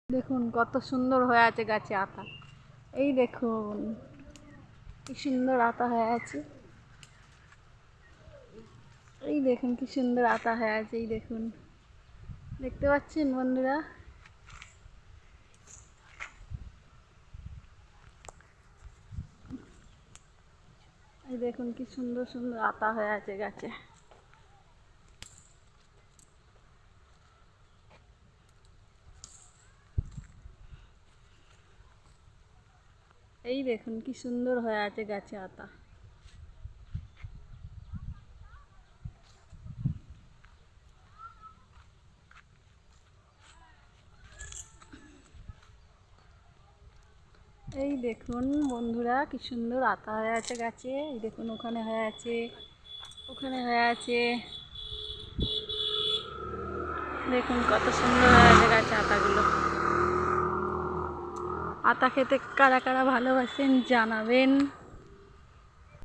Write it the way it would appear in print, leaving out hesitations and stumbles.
দেখুন কত সুন্দর হয়ে আছে গাছে আতা। এই দেখুন কি সুন্দর আতা হয়ে আছে। এই দেখুন কি সুন্দর আতা হয়ে আছে। এই দেখুন, দেখতে পাচ্ছেন বন্ধুরা? এই দেখুন কি সুন্দর সুন্দর আতা হয়ে আছে গাছে। এই দেখুন কি সুন্দর হয়ে আছে গাছে আতা। এই দেখুন বন্ধুরা কি সুন্দর আতা হয়ে আছে গাছে। এই দেখুন ওখানে হয়ে আছে, ওখানে হয়ে আছে। দেখুন কত সুন্দর হয়ে আছে গাছে আতাগুলো। আতা খেতে কারা কারা ভালোবাসেন জানাবেন।